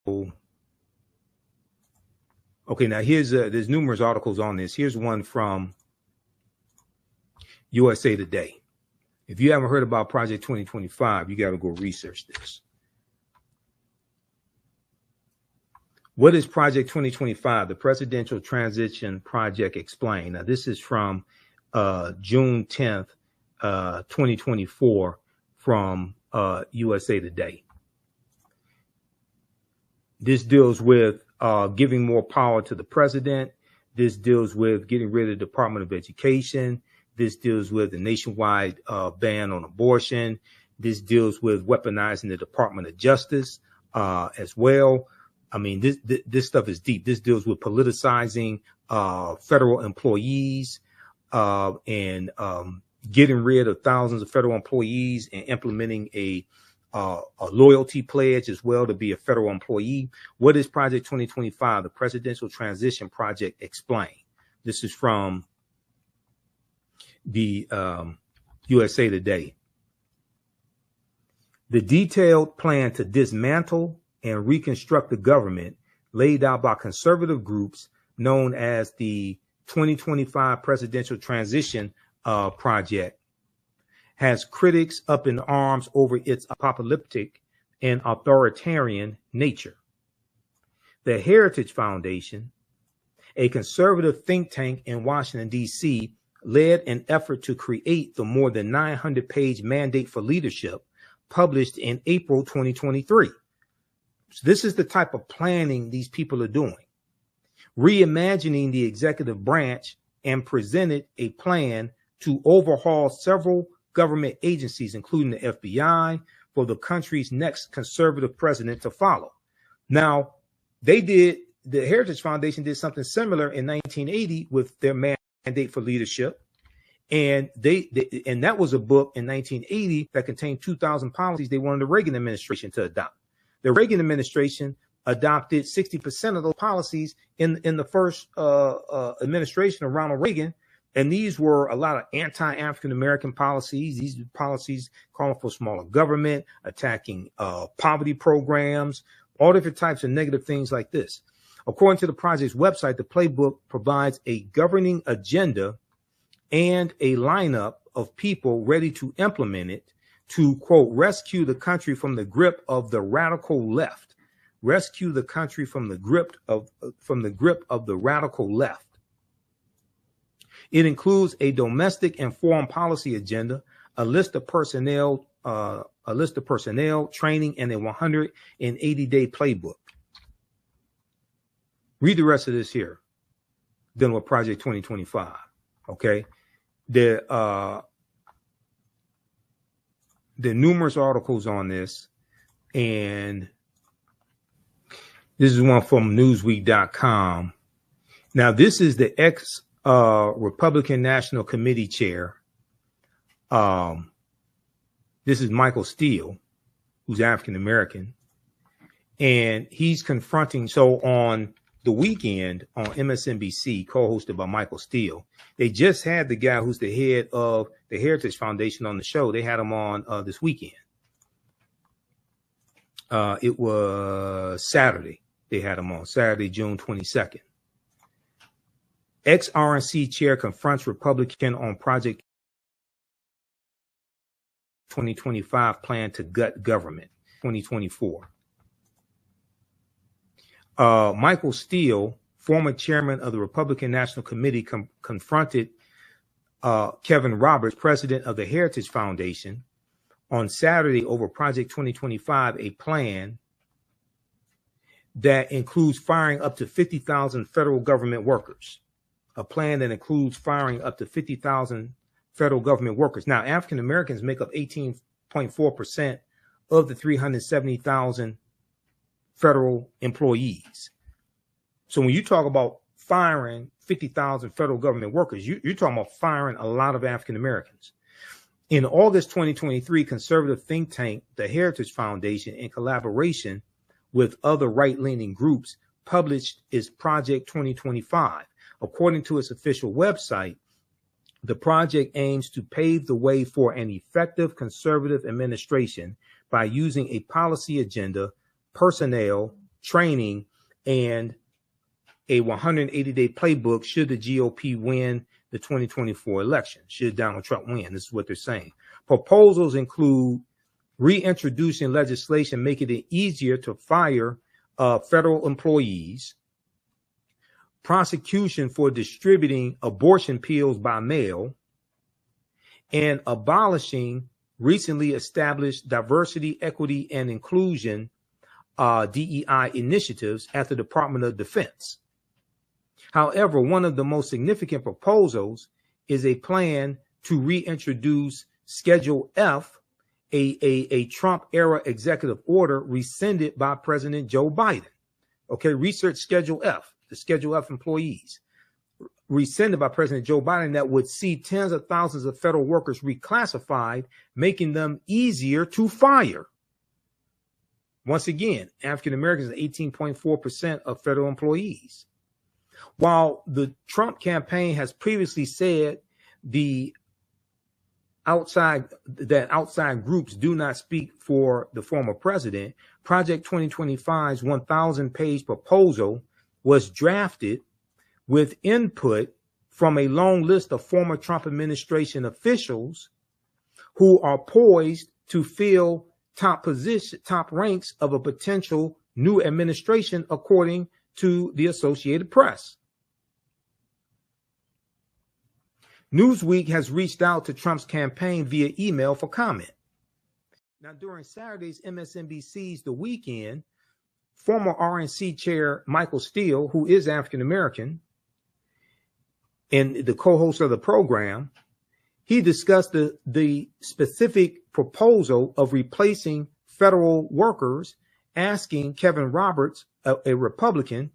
Okay, now there's numerous articles on this. Here's one from USA Today. If you haven't heard about Project 2025, you got to go research this. What is Project 2025? The Presidential Transition Project Explained. Now, this is from June 10th, 2024 from USA Today. This deals with giving more power to the president. This deals with getting rid of the Department of Education. This deals with the nationwide ban on abortion. This deals with weaponizing the Department of Justice as well. I mean, this stuff is deep. This deals with politicizing federal employees and getting rid of thousands of federal employees and implementing a loyalty pledge as well to be a federal employee. What is Project 2025? The Presidential Transition Project Explained. This is from the USA Today. The detailed plan to dismantle and reconstruct the government laid out by conservative groups known as the 2025 Presidential Transition Project has critics up in arms over its apocalyptic and authoritarian nature. The Heritage Foundation, a conservative think tank in Washington, D.C., led an effort to create the more than 900-page mandate for leadership published in April 2023. So this is the type of planning these people are doing. Reimagining the executive branch and presented a plan to overhaul several government agencies, including the FBI, for the country's next conservative president to follow. Now, the Heritage Foundation did something similar in 1980 with their mandate for leadership. And and that was a book in 1980 that contained 2,000 policies they wanted the Reagan administration to adopt. The Reagan administration adopted 60% of those policies in the first administration of Ronald Reagan. And these were a lot of anti-African-American policies. These policies calling for smaller government, attacking poverty programs, all different types of negative things like this. According to the project's website, the playbook provides a governing agenda and a lineup of people ready to implement it to, quote, rescue the country from the grip of the radical left. Rescue the country from the grip of the radical left. It includes a domestic and foreign policy agenda, a list of personnel, training, and a 180-day playbook. Read the rest of this here. Dealing with Project 2025. Okay, there are numerous articles on this, and this is one from Newsweek.com. Now, this is the Republican National Committee chair. This is Michael Steele, who's African American, and he's confronting. So on the weekend on MSNBC, co-hosted by Michael Steele, they just had the guy who's the head of the Heritage Foundation on the show. They had him on this weekend. It was Saturday. They had him on Saturday, June 22nd. Ex-RNC chair confronts Republican on Project 2025 plan to gut government, 2024. Michael Steele, former chairman of the Republican National Committee, confronted Kevin Roberts, president of the Heritage Foundation, on Saturday over Project 2025, a plan that includes firing up to 50,000 federal government workers. A plan that includes firing up to 50,000 federal government workers. Now, African Americans make up 18.4% of the 370,000 federal employees. So when you talk about firing 50,000 federal government workers, you're talking about firing a lot of African Americans. In August 2023, conservative think tank, the Heritage Foundation, in collaboration with other right-leaning groups, published its Project 2025. According to its official website, the project aims to pave the way for an effective conservative administration by using a policy agenda, personnel, training and a 180-day playbook should the GOP win the 2024 election, should Donald Trump win. This is what they're saying. Proposals include reintroducing legislation making it easier to fire federal employees, prosecution for distributing abortion pills by mail, and abolishing recently established diversity, equity, and inclusion DEI initiatives at the Department of Defense. However, one of the most significant proposals is a plan to reintroduce Schedule F, a Trump-era executive order rescinded by President Joe Biden. Okay, research Schedule F, the Schedule F employees, rescinded by President Joe Biden, that would see tens of thousands of federal workers reclassified, making them easier to fire. Once again, African Americans are 18.4% of federal employees. While the Trump campaign has previously said outside groups do not speak for the former president, Project 2025's 1,000-page proposal was drafted with input from a long list of former Trump administration officials who are poised to fill top ranks of a potential new administration, according to the Associated Press. Newsweek has reached out to Trump's campaign via email for comment. Now, during Saturday's MSNBC's The Weekend, former RNC chair Michael Steele, who is African American and the co-host of the program, he discussed the specific proposal of replacing federal workers, asking Kevin Roberts, a Republican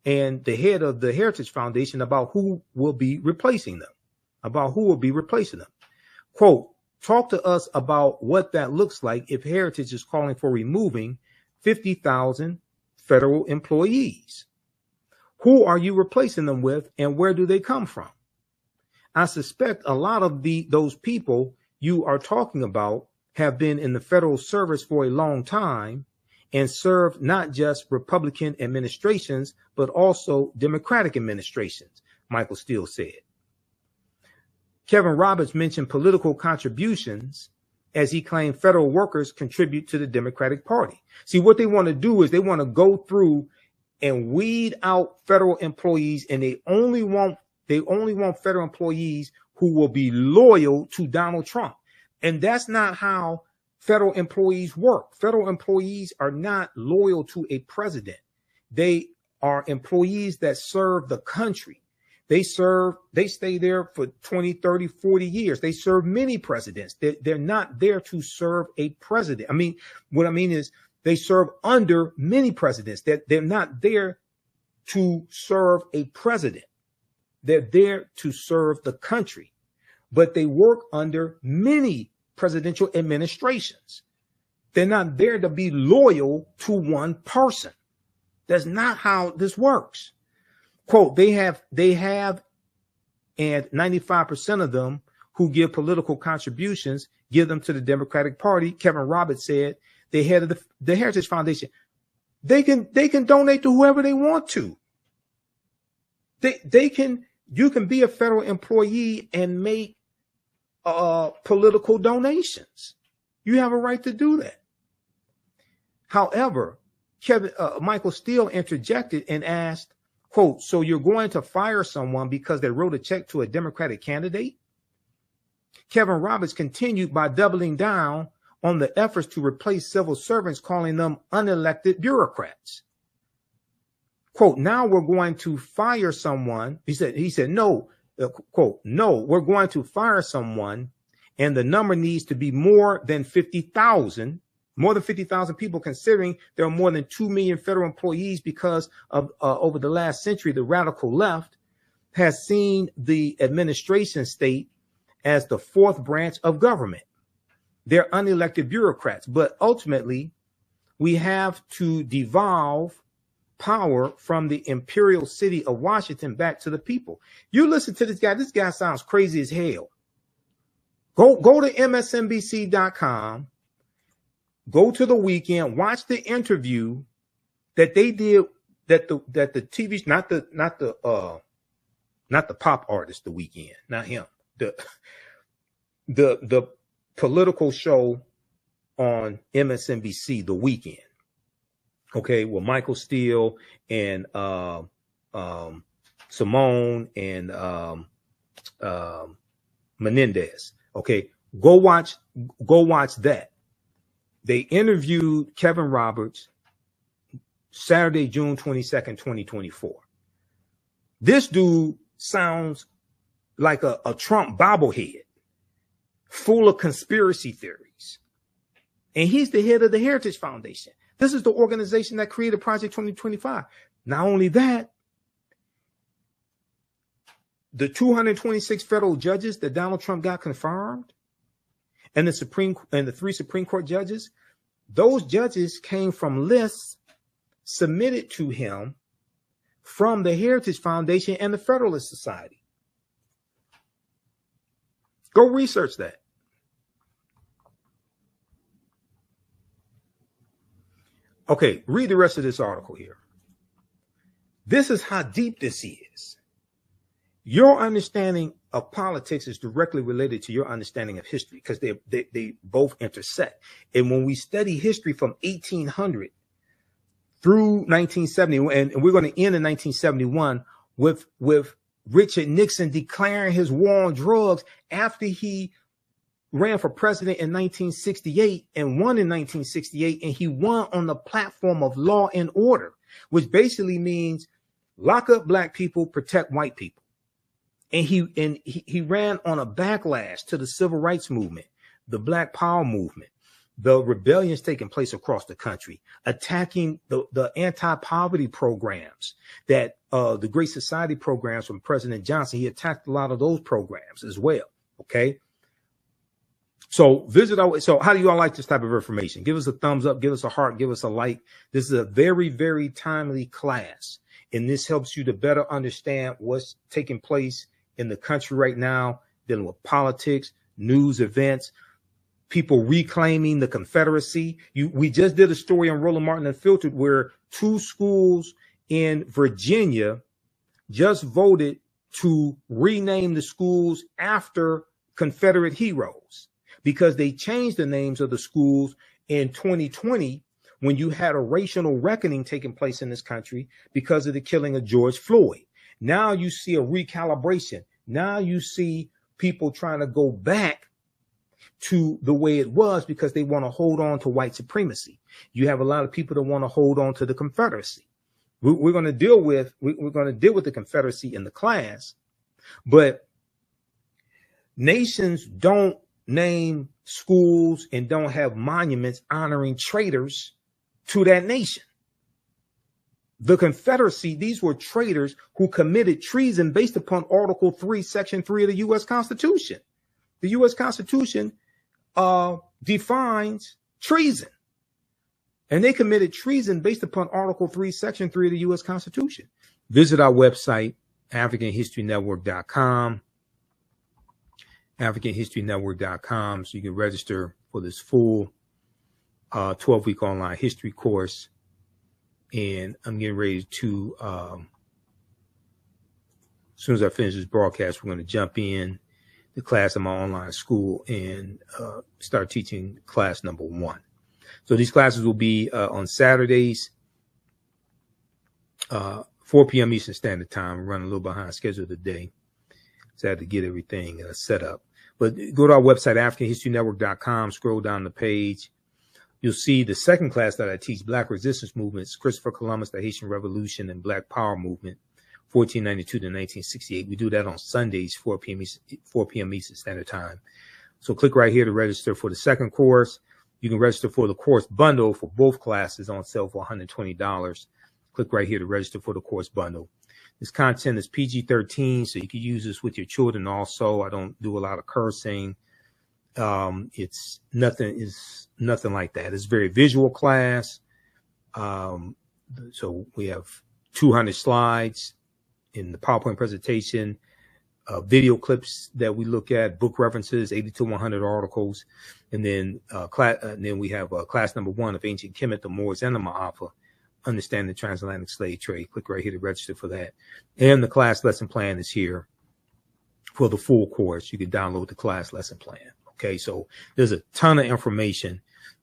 and the head of the Heritage Foundation, about who will be replacing them. Quote, talk to us about what that looks like if Heritage is calling for removing 50,000 federal employees. Who are you replacing them with, and where do they come from? I suspect a lot of those people you are talking about have been in the federal service for a long time and served not just Republican administrations, but also Democratic administrations, Michael Steele said. Kevin Roberts mentioned political contributions as he claimed federal workers contribute to the Democratic Party. See, what they want to do is they want to go through and weed out federal employees, and they only want federal employees who will be loyal to Donald Trump. And that's not how federal employees work. Federal employees are not loyal to a president. They are employees that serve the country. They stay there for 20, 30, 40 years. They serve many presidents. They're not there to serve a president. What I mean is they serve under many presidents. They're not there to serve a president. They're there to serve the country, but they work under many presidential administrations. They're not there to be loyal to one person. That's not how this works. Quote, they have, and 95% of them who give political contributions give them to the Democratic Party. Kevin Roberts said, the head of the Heritage Foundation, they can donate to whoever they want to. You can be a federal employee and make political donations. You have a right to do that. However, Michael Steele interjected and asked, quote, so you're going to fire someone because they wrote a check to a Democratic candidate? Kevin Roberts continued by doubling down on the efforts to replace civil servants, calling them unelected bureaucrats. Quote, now we're going to fire someone. He said, no, quote, no, we're going to fire someone, and the number needs to be more than 50,000. More than 50,000 people, considering there are more than 2 million federal employees, because of over the last century, the radical left has seen the administration state as the fourth branch of government. They're unelected bureaucrats, but ultimately we have to devolve power from the imperial city of Washington back to the people. You listen to this guy. This guy sounds crazy as hell. Go to MSNBC.com. Go to The Weekend, watch the interview that they did, that the TV, not the pop artist, The Weeknd, not him, the political show on MSNBC, The Weeknd, okay, with Michael Steele and Simone and Menendez. Okay, go watch that. They interviewed Kevin Roberts Saturday, June 22nd, 2024. This dude sounds like a Trump bobblehead full of conspiracy theories. And he's the head of the Heritage Foundation. This is the organization that created Project 2025. Not only that, the 226 federal judges that Donald Trump got confirmed, and the 3 Supreme Court judges, those judges came from lists submitted to him from the Heritage Foundation and the Federalist Society. Go research that. Okay, read the rest of this article here. This is how deep this is. Your understanding of politics is directly related to your understanding of history, because they both intersect. And when we study history from 1800 through 1970, and we're going to end in 1971 with Richard Nixon declaring his war on drugs after he ran for president in 1968 and won in 1968, and he won on the platform of law and order, which basically means lock up black people, protect white people. And he ran on a backlash to the civil rights movement, the Black Power movement, the rebellions taking place across the country, attacking the anti-poverty programs that the Great Society programs from President Johnson. He attacked a lot of those programs as well. Okay. So so how do you all like this type of information? Give us a thumbs up, give us a heart, give us a like. This is a very, very timely class, and this helps you to better understand what's taking place in the country right now, dealing with politics, news, events, people reclaiming the Confederacy. We just did a story on Roland Martin Unfiltered where 2 schools in Virginia just voted to rename the schools after Confederate heroes, because they changed the names of the schools in 2020 when you had a racial reckoning taking place in this country because of the killing of George Floyd. Now you see a recalibration. Now you see people trying to go back to the way it was because they want to hold on to white supremacy. You have a lot of people that want to hold on to the Confederacy. We're going to deal with the Confederacy in the class, but nations don't name schools and don't have monuments honoring traitors to that nation. The Confederacy, these were traitors who committed treason based upon Article 3, Section 3 of the U.S. Constitution. The U.S. Constitution defines treason. And they committed treason based upon Article 3, Section 3 of the U.S. Constitution. Visit our website, AfricanHistoryNetwork.com. AfricanHistoryNetwork.com, so you can register for this full 12-week online history course. And I'm getting ready to, as soon as I finish this broadcast, we're going to jump in the class in my online school and start teaching class number 1. So these classes will be on Saturdays, 4 p.m. Eastern Standard Time. We're running a little behind schedule today, so I had to get everything set up. But go to our website, AfricanHistoryNetwork.com, scroll down the page. You'll see the second class that I teach, Black Resistance Movements, Christopher Columbus, the Haitian Revolution, and Black Power Movement, 1492 to 1968. We do that on Sundays, 4 p.m. Eastern Standard Time. So click right here to register for the second course. You can register for the course bundle for both classes on sale for $120. Click right here to register for the course bundle. This content is PG-13, so you can use this with your children also. I don't do a lot of cursing. It's nothing like that. It's a very visual class. So we have 200 slides in the PowerPoint presentation, video clips that we look at, book references, 80 to 100 articles. And then we have class number 1 of Ancient Kemet, the Moors, and the Ma'afa, Understand the Transatlantic Slave Trade. Click right here to register for that. And the class lesson plan is here for the full course. You can download the class lesson plan. Okay, so there's a ton of information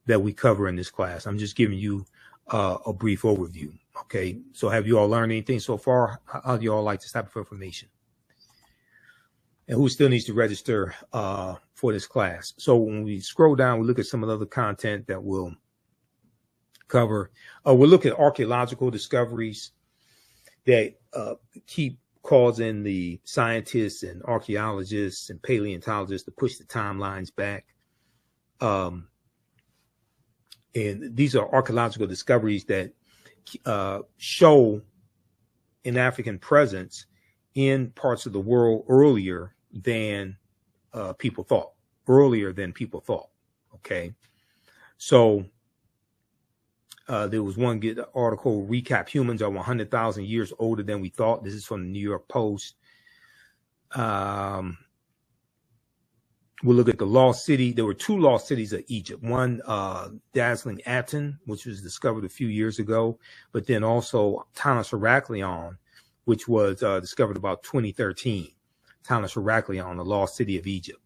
that we cover in this class. I'm just giving you a brief overview. Okay, so have you all learned anything so far? How do you all like this type of information? And who still needs to register for this class? So when we scroll down, we look at some of the other content that we'll cover. We'll look at archaeological discoveries that keep causing the scientists and archaeologists and paleontologists to push the timelines back. And these are archaeological discoveries that show an African presence in parts of the world earlier than people thought. Okay, so there was one good article, Recap Humans Are 100,000 Years Older Than We Thought. This is from the New York Post. We'll look at the lost city. There were two lost cities of Egypt. One, dazzling Aten, which was discovered a few years ago, but then also Tanis Heraklion, which was discovered about 2013. Tanis Heraklion, the lost city of Egypt.